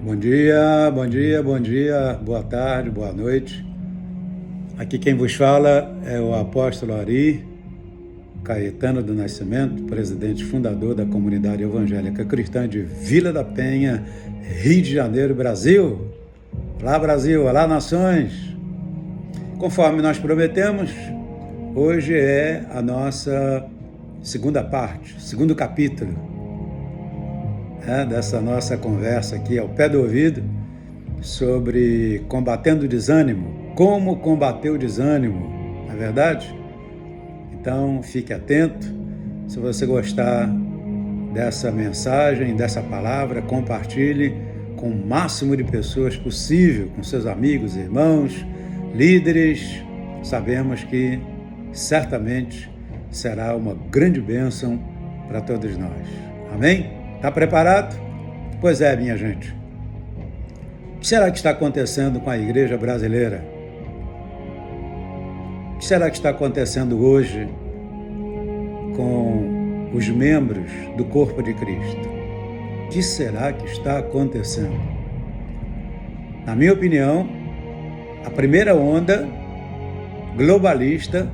Bom dia, bom dia, bom dia, boa tarde, boa noite. Aqui quem vos fala é o apóstolo Ari Caetano do Nascimento, presidente fundador da comunidade evangélica cristã de Vila da Penha, Rio de Janeiro, Brasil. Olá Brasil, olá nações. Conforme nós prometemos, hoje é a nossa segunda parte, segundo capítulo dessa nossa conversa aqui ao pé do ouvido sobre combatendo o desânimo, como combater o desânimo, não é verdade? Então fique atento, se você gostar dessa mensagem, dessa palavra, compartilhe com o máximo de pessoas possível, com seus amigos, irmãos, líderes. Sabemos que certamente será uma grande bênção para todos nós. Amém? Está preparado? Pois é, minha gente. O que será que está acontecendo com a igreja brasileira? O que será que está acontecendo hoje com os membros do corpo de Cristo? O que será que está acontecendo? Na minha opinião, a primeira onda globalista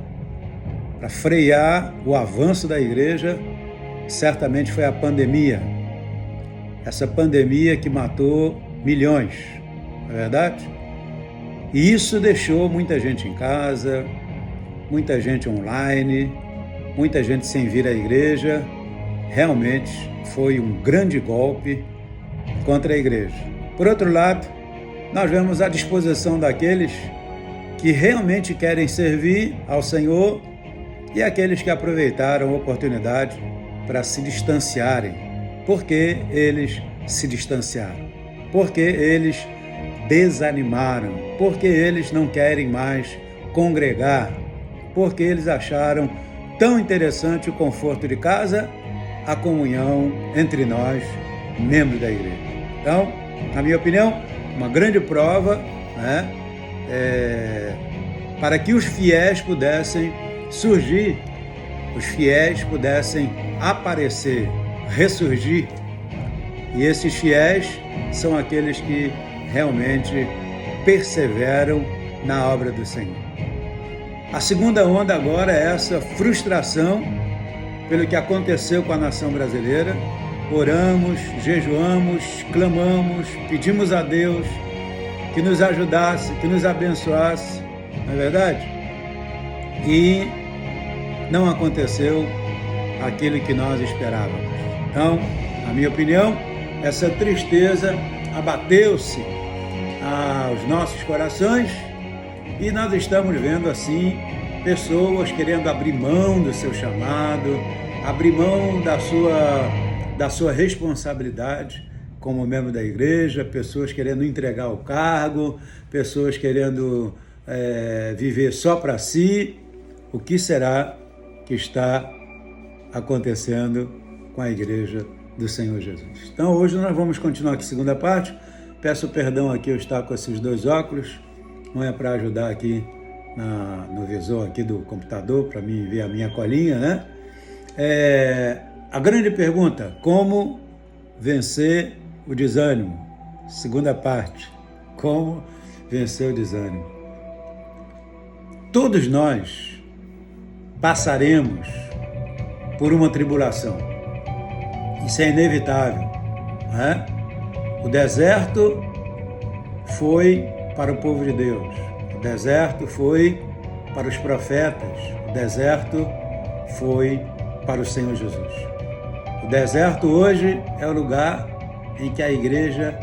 para frear o avanço da igreja certamente foi a pandemia. Essa pandemia que matou milhões, não é verdade? E isso deixou muita gente em casa, muita gente online, muita gente sem vir à igreja. Realmente foi um grande golpe contra a igreja. Por outro lado, nós vemos a disposição daqueles que realmente querem servir ao Senhor e aqueles que aproveitaram a oportunidade para se distanciarem. Por que eles se distanciaram? Porque eles desanimaram, porque eles não querem mais congregar, porque eles acharam tão interessante o conforto de casa, a comunhão entre nós, membros da igreja. Então, na minha opinião, uma grande prova, para que os fiéis pudessem surgir, os fiéis pudessem aparecer, ressurgir. E esses fiéis são aqueles que realmente perseveram na obra do Senhor. A segunda onda agora é essa frustração pelo que aconteceu com a nação brasileira. Oramos, jejuamos, clamamos, pedimos a Deus que nos ajudasse, que nos abençoasse, não é verdade? E não aconteceu aquilo que nós esperávamos. Então, na minha opinião, essa tristeza abateu-se aos nossos corações e nós estamos vendo assim pessoas querendo abrir mão do seu chamado, abrir mão da sua responsabilidade como membro da igreja, pessoas querendo entregar o cargo, pessoas querendo viver só para si. O que será que está acontecendo com a igreja do Senhor Jesus? Então hoje nós vamos continuar aqui a segunda parte. Peço perdão aqui eu estar com esses dois óculos, não é para ajudar aqui no visor aqui do computador, para mim ver a minha colinha, né? A grande pergunta, como vencer o desânimo? Segunda parte, como vencer o desânimo? Todos nós passaremos por uma tribulação. Isso é inevitável, né? O deserto foi para o povo de Deus, o deserto foi para os profetas, o deserto foi para o Senhor Jesus. O deserto hoje é o lugar em que a igreja,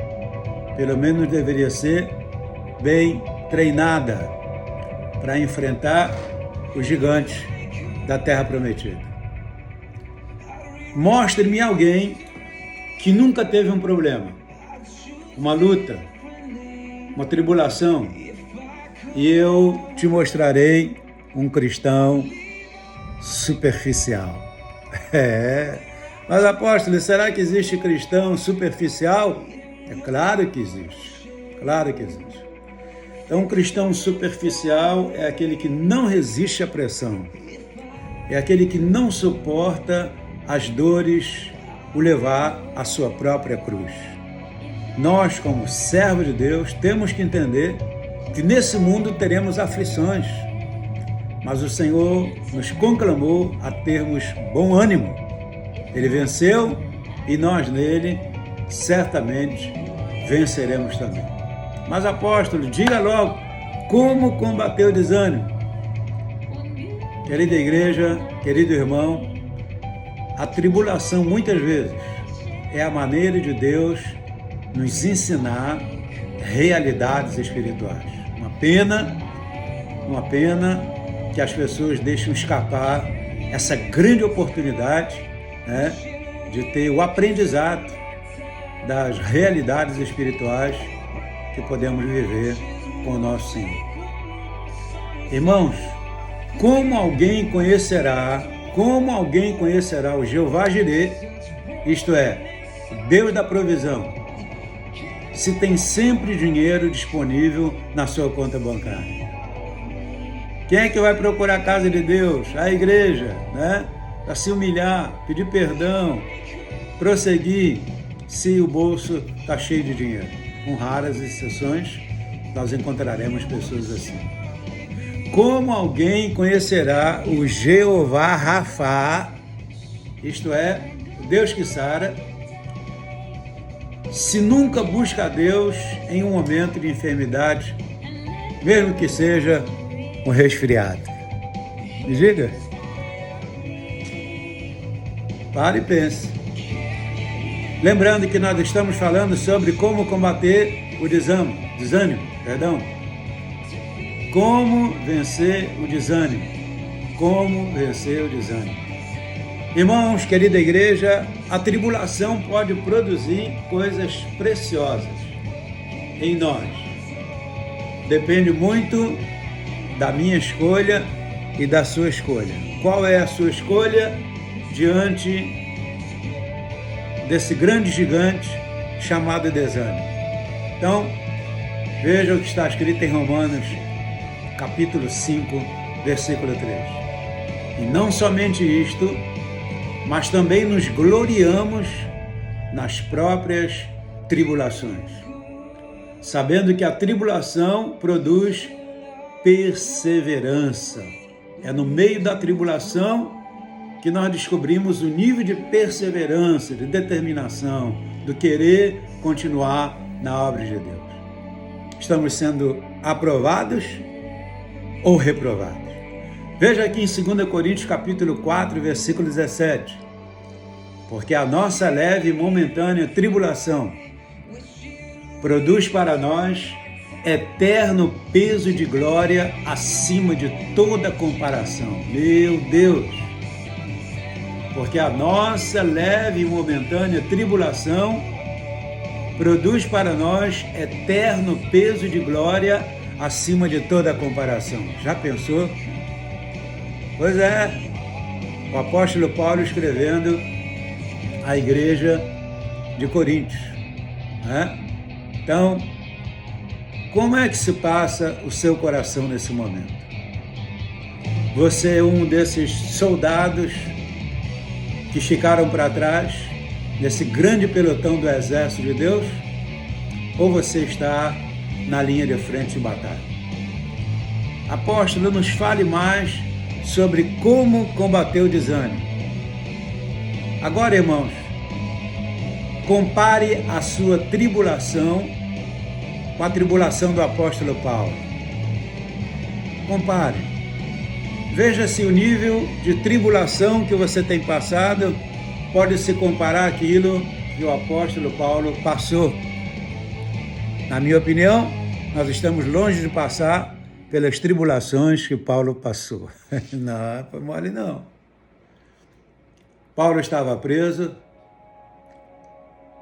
pelo menos deveria ser, bem treinada para enfrentar os gigantes da terra prometida. Mostre-me alguém que nunca teve um problema, uma luta, uma tribulação, e eu te mostrarei um cristão superficial. Mas apóstolo, será que existe cristão superficial? É claro que existe, claro que existe. Então, um cristão superficial é aquele que não resiste à pressão, é aquele que não suporta as dores, o levar à sua própria cruz. nós, como servos de Deus, temos que entender que nesse mundo teremos aflições, mas o Senhor nos conclamou a termos bom ânimo. Ele venceu e nós nele certamente venceremos também. Mas apóstolo, diga logo como combater o desânimo. Querida igreja, querido irmão, a tribulação muitas vezes é a maneira de Deus nos ensinar realidades espirituais. Uma pena que as pessoas deixam escapar essa grande oportunidade, né, de ter o aprendizado das realidades espirituais que podemos viver com o nosso Senhor. Irmãos, como alguém conhecerá o Jeová Jireh, isto é, Deus da provisão, se tem sempre dinheiro disponível na sua conta bancária? Quem é que vai procurar a casa de Deus? A igreja, né? Para se humilhar, pedir perdão, prosseguir, se o bolso está cheio de dinheiro. Com raras exceções, nós encontraremos pessoas assim. Como alguém conhecerá o Jeová Rafá, isto é, o Deus que sara, se nunca busca a Deus em um momento de enfermidade, mesmo que seja um resfriado? Me diga. Pare e pense. Lembrando que nós estamos falando sobre como combater o desânimo. Como vencer o desânimo. Como vencer o desânimo. Irmãos, querida igreja, a tribulação pode produzir coisas preciosas em nós. Depende muito da minha escolha e da sua escolha. Qual é a sua escolha diante desse grande gigante chamado desânimo? Então, veja o que está escrito em Romanos, capítulo 5, versículo 3. E não somente isto, mas também nos gloriamos nas próprias tribulações, sabendo que a tribulação produz perseverança. É no meio da tribulação que nós descobrimos o nível de perseverança, de determinação, do querer continuar na obra de Deus. Estamos sendo aprovados ou reprovados? Veja aqui em 2 Coríntios capítulo 4, versículo 17. Porque a nossa leve e momentânea tribulação produz para nós eterno peso de glória acima de toda comparação. Meu Deus! Porque a nossa leve e momentânea tribulação produz para nós eterno peso de glória acima de toda comparação. Já pensou? Pois é, o apóstolo Paulo escrevendo à igreja de Coríntios, né? Então, como é que se passa o seu coração nesse momento? Você é um desses soldados que ficaram para trás nesse grande pelotão do exército de Deus? Ou você está na linha de frente de batalha? Apóstolo, nos fale mais sobre como combater o desânimo. Agora, irmãos, compare a sua tribulação com a tribulação do apóstolo Paulo. Compare. Veja se o nível de tribulação que você tem passado pode se comparar àquilo que o apóstolo Paulo passou. Na minha opinião, nós estamos longe de passar pelas tribulações que Paulo passou. Não, foi mole não. Paulo estava preso,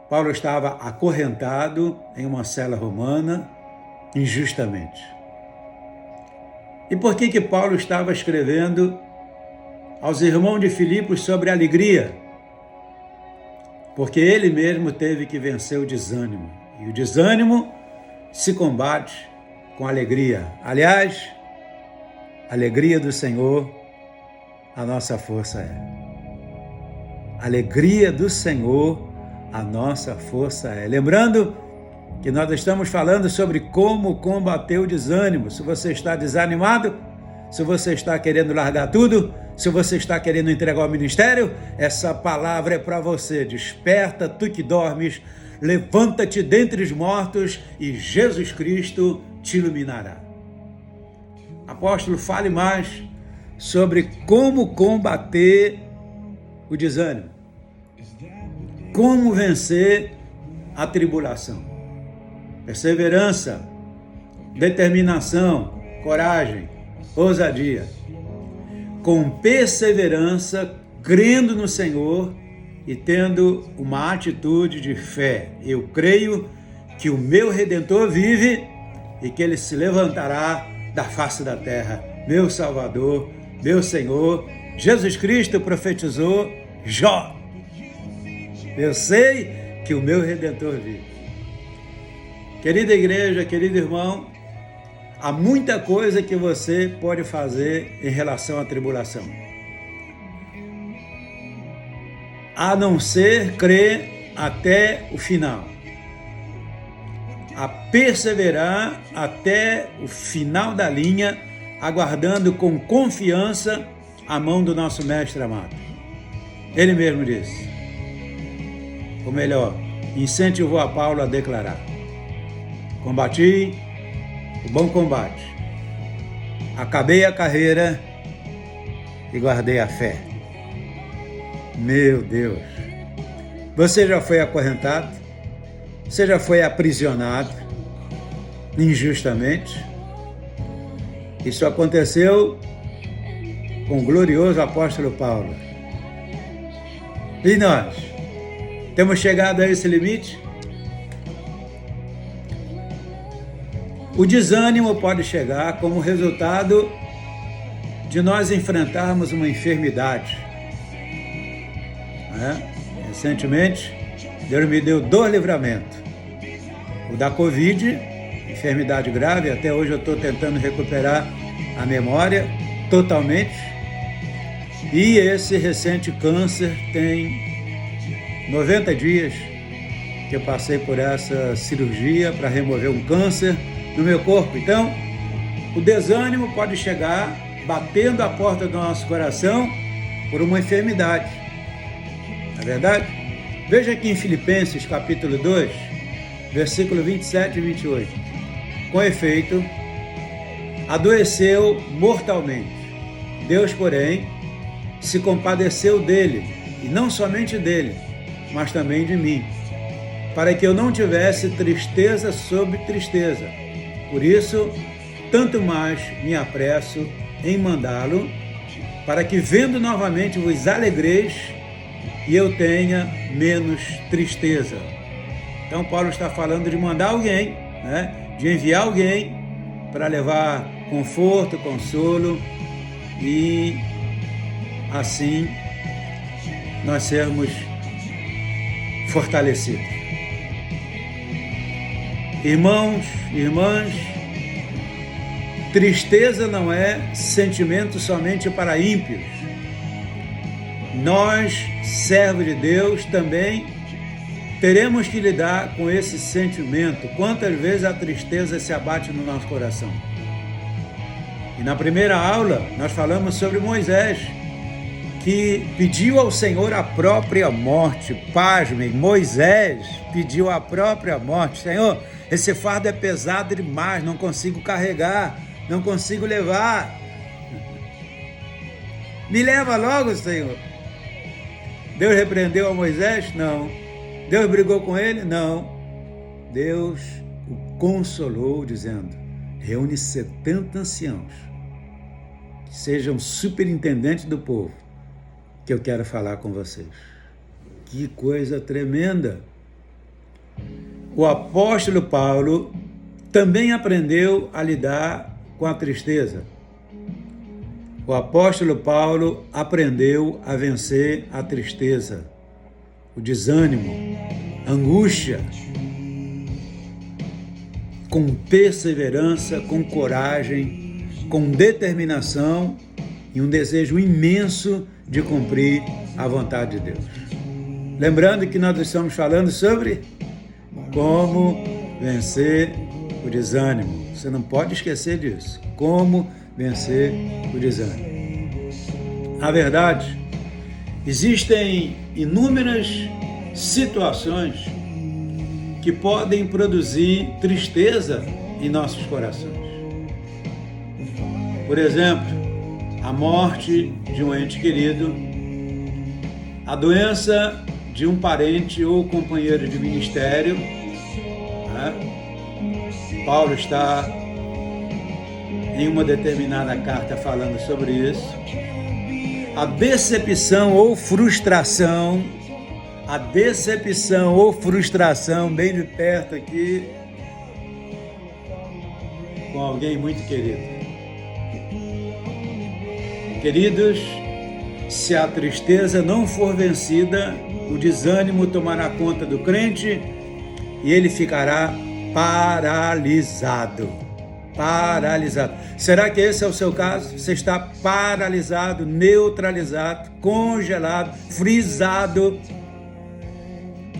Paulo estava acorrentado em uma cela romana, injustamente. E por que Paulo estava escrevendo aos irmãos de Filipos sobre alegria? Porque ele mesmo teve que vencer o desânimo. E o desânimo se combate com alegria. Aliás, a alegria do Senhor, a nossa força é. Alegria do Senhor, a nossa força é. Lembrando que nós estamos falando sobre como combater o desânimo. Se você está desanimado, se você está querendo largar tudo, se você está querendo entregar o ministério, essa palavra é para você. Desperta, tu que dormes, levanta-te dentre os mortos e Jesus Cristo te iluminará. Apóstolo, fale mais sobre como combater o desânimo. Como vencer a tribulação. Perseverança, determinação, coragem, ousadia. Com perseverança, crendo no Senhor e tendo uma atitude de fé. Eu creio que o meu Redentor vive e que Ele se levantará da face da terra. Meu Salvador, meu Senhor, Jesus Cristo profetizou, Jó. Eu sei que o meu Redentor vive. Querida igreja, querido irmão, há muita coisa que você pode fazer em relação à tribulação. A não ser crer até o final. A perseverar até o final da linha, aguardando com confiança a mão do nosso mestre amado. Ele mesmo disse, ou melhor, incentivou a Paulo a declarar: combati o bom combate, acabei a carreira e guardei a fé. Meu Deus! Você já foi acorrentado? Você já foi aprisionado injustamente? Isso aconteceu com o glorioso apóstolo Paulo. E nós? Temos chegado a esse limite? O desânimo pode chegar como resultado de nós enfrentarmos uma enfermidade. Recentemente, Deus me deu 2 livramentos. O da Covid, enfermidade grave, até hoje eu estou tentando recuperar a memória totalmente. E esse recente câncer tem 90 dias que eu passei por essa cirurgia para remover um câncer no meu corpo. Então, o desânimo pode chegar batendo a porta do nosso coração por uma enfermidade. Não é verdade? Veja aqui em Filipenses capítulo 2, versículo 27 e 28. Com efeito, adoeceu mortalmente. Deus, porém, se compadeceu dele, e não somente dele, mas também de mim, para que eu não tivesse tristeza sobre tristeza. Por isso, tanto mais me apresso em mandá-lo, para que vendo novamente vos alegreis e eu tenha menos tristeza. Então Paulo está falando de mandar alguém, de enviar alguém para levar conforto, consolo e assim nós sermos fortalecidos. Irmãos, irmãs, tristeza não é sentimento somente para ímpios. Nós, servos de Deus, também teremos que lidar com esse sentimento. Quantas vezes a tristeza se abate no nosso coração? E na primeira aula, nós falamos sobre Moisés, que pediu ao Senhor a própria morte. Pasmem, Moisés pediu a própria morte. Senhor, esse fardo é pesado demais, não consigo carregar, não consigo levar. Me leva logo, Senhor. Deus repreendeu a Moisés? Não. Deus brigou com ele? Não. Deus o consolou, dizendo: reúne 70 anciãos, que sejam superintendentes do povo, que eu quero falar com vocês. Que coisa tremenda! O apóstolo Paulo também aprendeu a lidar com a tristeza. O apóstolo Paulo aprendeu a vencer a tristeza, o desânimo, a angústia, com perseverança, com coragem, com determinação e um desejo imenso de cumprir a vontade de Deus. Lembrando que nós estamos falando sobre como vencer o desânimo. Você não pode esquecer disso. Como vencer o desânimo. Na verdade, existem inúmeras situações que podem produzir tristeza em nossos corações. Por exemplo, a morte de um ente querido, a doença de um parente ou companheiro de ministério, Paulo está em uma determinada carta falando sobre isso. A decepção ou frustração, bem de perto aqui, com alguém muito querido. Queridos, se a tristeza não for vencida, o desânimo tomará conta do crente e ele ficará paralisado. Será que esse é o seu caso? Você está paralisado, neutralizado, congelado, frisado.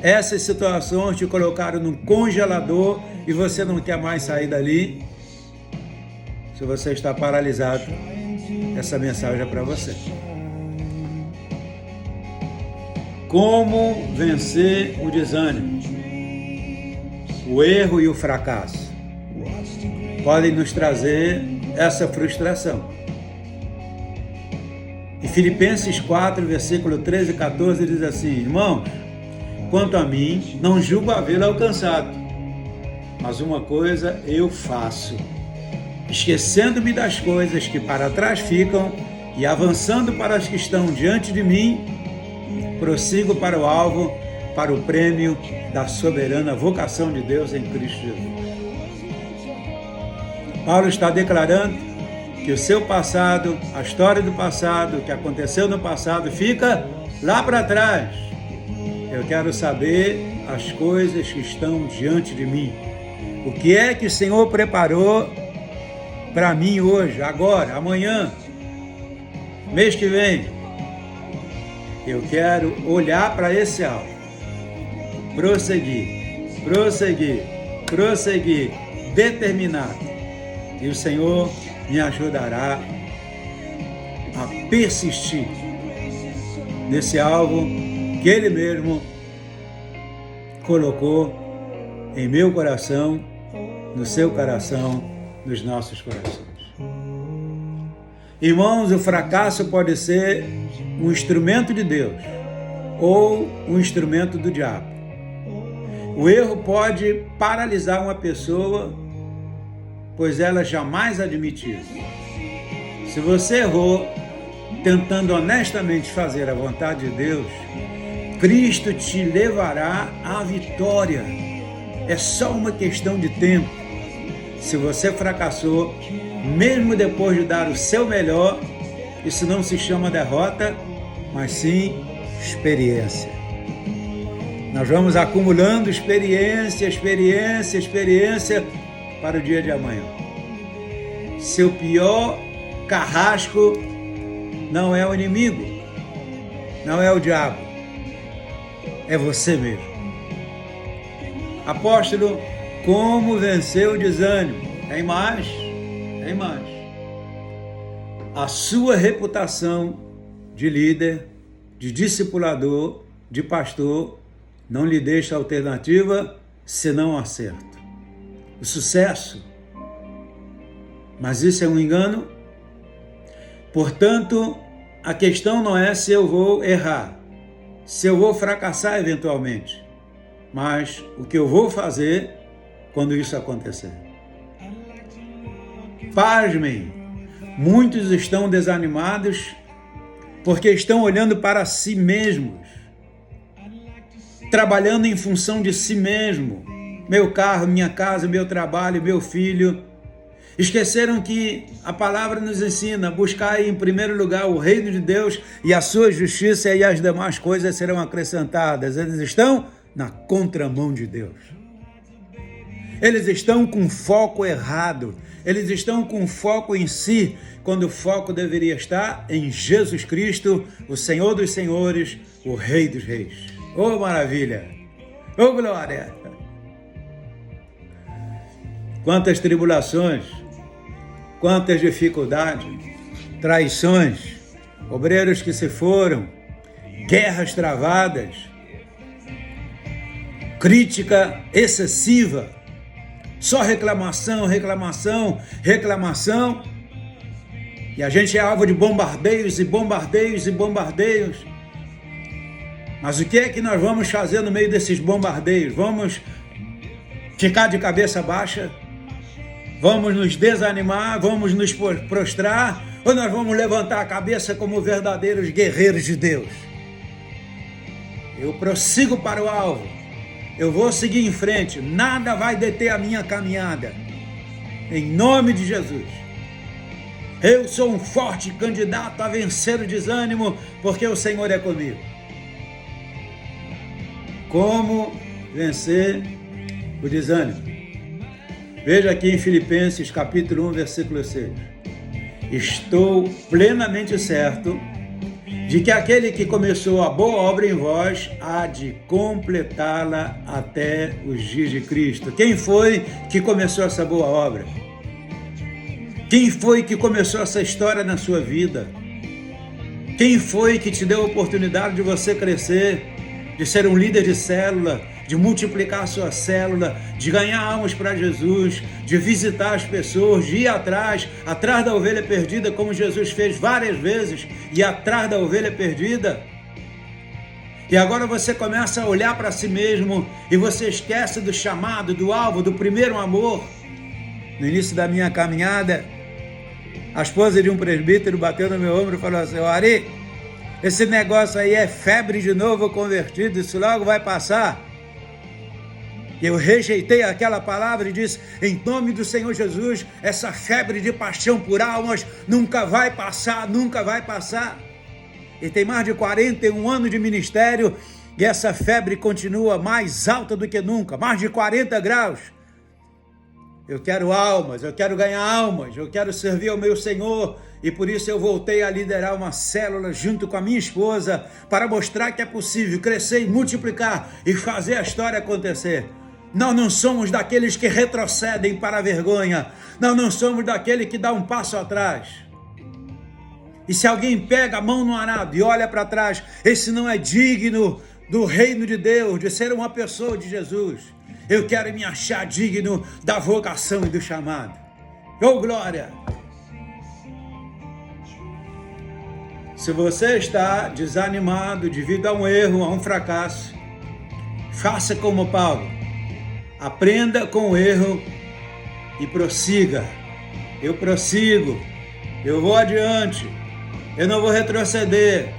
Essas situações te colocaram num congelador e você não quer mais sair dali? Se você está paralisado, essa mensagem é para você. Como vencer o desânimo? O erro e o fracasso podem nos trazer essa frustração. Em Filipenses 4, versículo 13 e 14, diz assim: irmãos, quanto a mim, não julgo havê-lo alcançado, mas uma coisa eu faço, esquecendo-me das coisas que para trás ficam e avançando para as que estão diante de mim, prossigo para o alvo, para o prêmio da soberana vocação de Deus em Cristo Jesus. Paulo está declarando que o seu passado, a história do passado, o que aconteceu no passado, fica lá para trás. Eu quero saber as coisas que estão diante de mim. O que é que o Senhor preparou para mim hoje, agora, amanhã, mês que vem? Eu quero olhar para esse alvo, prosseguir, determinado. E o Senhor me ajudará a persistir nesse alvo que Ele mesmo colocou em meu coração, no seu coração, nos nossos corações. Irmãos, o fracasso pode ser um instrumento de Deus ou um instrumento do diabo. O erro pode paralisar uma pessoa, pois ela jamais admitiu. Se você errou tentando honestamente fazer a vontade de Deus, Cristo te levará à vitória. É só uma questão de tempo. Se você fracassou, mesmo depois de dar o seu melhor, isso não se chama derrota, mas sim experiência. Nós vamos acumulando experiência para o dia de amanhã. Seu pior carrasco não é o inimigo, não é o diabo, é você mesmo. Apóstolo, como vencer o desânimo? Tem mais. A sua reputação de líder, de discipulador, de pastor, não lhe deixa alternativa senão acerto. O sucesso. Mas isso é um engano? Portanto, a questão não é se eu vou errar, se eu vou fracassar eventualmente, mas o que eu vou fazer quando isso acontecer. Pasmem, muitos estão desanimados porque estão olhando para si mesmos, trabalhando em função de si mesmo. Meu carro, minha casa, meu trabalho, meu filho. Esqueceram que a palavra nos ensina: buscar em primeiro lugar o reino de Deus e a sua justiça, e as demais coisas serão acrescentadas. Eles estão na contramão de Deus. Eles estão com foco errado. Eles estão com foco em si, quando o foco deveria estar em Jesus Cristo, o Senhor dos Senhores, o Rei dos Reis. Oh, maravilha! Oh, glória! quantas tribulações, quantas dificuldades, traições, obreiros que se foram, guerras travadas, crítica excessiva, só reclamação, reclamação, reclamação, e a gente é alvo de bombardeios e bombardeios e bombardeios. Mas o que é que nós vamos fazer no meio desses bombardeios? Vamos ficar de cabeça baixa? Vamos nos desanimar? Vamos nos prostrar? Ou nós vamos levantar a cabeça como verdadeiros guerreiros de Deus? Eu prossigo para o alvo. Eu vou seguir em frente. Nada vai deter a minha caminhada. Em nome de Jesus. Eu sou um forte candidato a vencer o desânimo, porque o Senhor é comigo. Como vencer o desânimo? Veja aqui em Filipenses capítulo 1, versículo 6. Estou plenamente certo de que aquele que começou a boa obra em vós há de completá-la até os dias de Cristo. Quem foi que começou essa boa obra? Quem foi que começou essa história na sua vida? Quem foi que te deu a oportunidade de você crescer, de ser um líder de célula, de multiplicar a sua célula, de ganhar almas para Jesus, de visitar as pessoas, de ir atrás da ovelha perdida, como Jesus fez várias vezes, e atrás da ovelha perdida? E agora você começa a olhar para si mesmo e você esquece do chamado, do alvo, do primeiro amor. No início da minha caminhada, a esposa de um presbítero bateu no meu ombro e falou assim: Ari, esse negócio aí é febre de novo convertido, isso logo vai passar. Eu rejeitei aquela palavra e disse: em nome do Senhor Jesus, essa febre de paixão por almas nunca vai passar, nunca vai passar. E tem mais de 41 anos de ministério e essa febre continua mais alta do que nunca, mais de 40 graus. Eu quero almas, eu quero ganhar almas, eu quero servir ao meu Senhor, e por isso eu voltei a liderar uma célula junto com a minha esposa para mostrar que é possível crescer e multiplicar e fazer a história acontecer. Nós não somos daqueles que retrocedem para a vergonha, nós não somos daquele que dá um passo atrás. E se alguém pega a mão no arado e olha para trás, esse não é digno do reino de Deus, de ser uma pessoa de Jesus. Eu quero me achar digno da vocação e do chamado. Oh, glória! Se você está desanimado devido a um erro, a um fracasso, faça como Paulo. Aprenda com o erro e prossiga. Eu prossigo. Eu vou adiante. Eu não vou retroceder.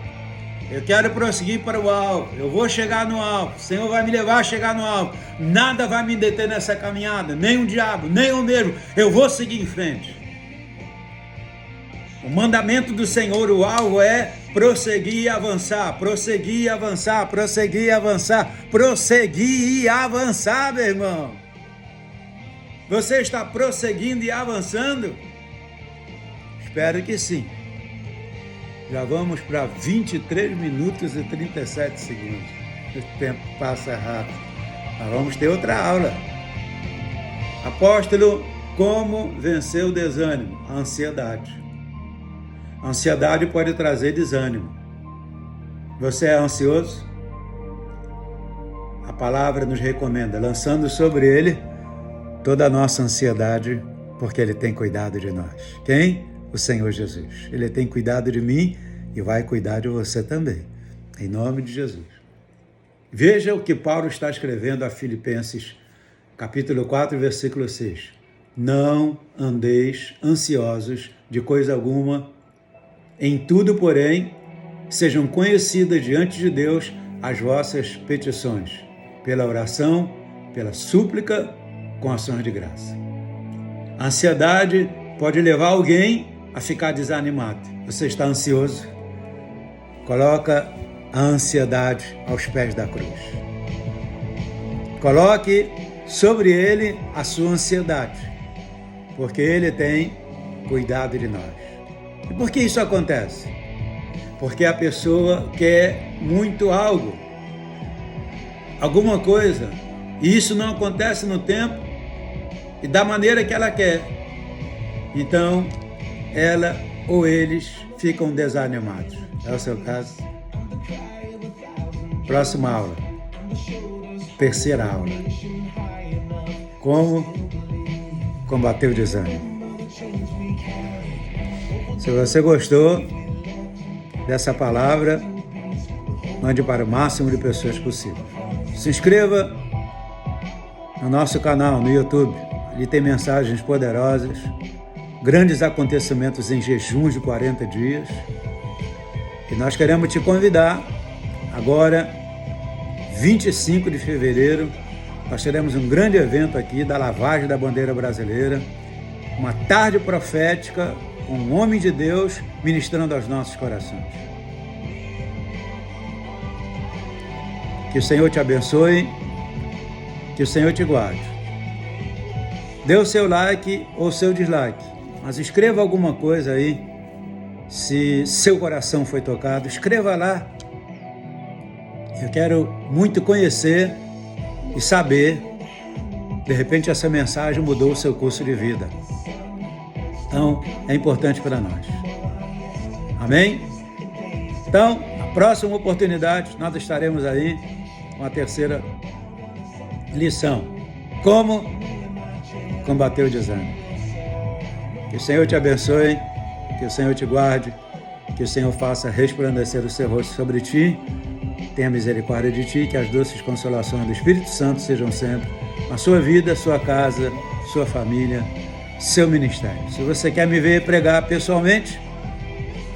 Eu quero prosseguir para o alvo. Eu vou chegar no alvo. O Senhor vai me levar a chegar no alvo. Nada vai me deter nessa caminhada. Nem o diabo, nem eu mesmo. Eu vou seguir em frente. O mandamento do Senhor, o alvo é prosseguir e avançar. Prosseguir e avançar. Prosseguir e avançar. Prosseguir e avançar, meu irmão. Você está prosseguindo e avançando? Espero que sim. Já vamos para 23 minutos e 37 segundos. O tempo passa rápido. Mas vamos ter outra aula. Apóstolo, como vencer o desânimo? A ansiedade. A ansiedade pode trazer desânimo. Você é ansioso? A palavra nos recomenda, lançando sobre ele toda a nossa ansiedade, porque ele tem cuidado de nós. Quem? O Senhor Jesus. Ele tem cuidado de mim e vai cuidar de você também. Em nome de Jesus. Veja o que Paulo está escrevendo a Filipenses, capítulo 4, versículo 6. Não andeis ansiosos de coisa alguma, em tudo, porém, sejam conhecidas diante de Deus as vossas petições, pela oração, pela súplica, com ações de graça. A ansiedade pode levar alguém a ficar desanimado. Você está ansioso? Coloca a ansiedade aos pés da cruz. Coloque sobre ele a sua ansiedade, porque ele tem cuidado de nós. E por que isso acontece? Porque a pessoa quer muito algo, alguma coisa, e isso não acontece no tempo e da maneira que ela quer, então ela ou eles ficam desanimados. É o seu caso? Próxima aula. Terceira aula. Como combater o desânimo. Se você gostou dessa palavra, mande para o máximo de pessoas possível. Se inscreva no nosso canal no YouTube. Ali tem mensagens poderosas, grandes acontecimentos em jejuns de 40 dias. E nós queremos te convidar, agora, 25 de fevereiro, nós teremos um grande evento aqui da lavagem da bandeira brasileira, uma tarde profética com um homem de Deus ministrando aos nossos corações. Que o Senhor te abençoe, que o Senhor te guarde. Dê o seu like ou seu dislike, mas escreva alguma coisa aí, se seu coração foi tocado, escreva lá. Eu quero muito conhecer e saber, de repente essa mensagem mudou o seu curso de vida. Então, é importante para nós. Amém? Então, na próxima oportunidade, nós estaremos aí com a terceira lição. Como combater o desânimo. Que o Senhor te abençoe, que o Senhor te guarde, que o Senhor faça resplandecer o seu rosto sobre ti, tenha misericórdia de ti, que as doces consolações do Espírito Santo sejam sempre na sua vida, sua casa, sua família, seu ministério. Se você quer me ver pregar pessoalmente,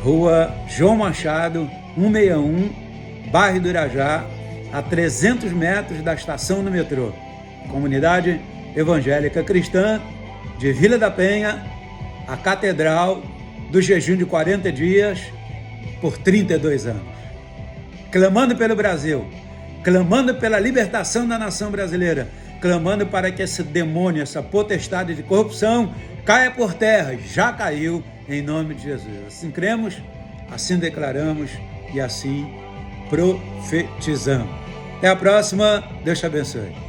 Rua João Machado, 161, bairro do Irajá, a 300 metros da estação do metrô. Comunidade Evangélica Cristã de Vila da Penha, a Catedral do Jejum de 40 dias por 32 anos. Clamando pelo Brasil, clamando pela libertação da nação brasileira, clamando para que esse demônio, essa potestade de corrupção caia por terra. Já caiu em nome de Jesus. Assim cremos, assim declaramos e assim profetizamos. Até a próxima. Deus te abençoe.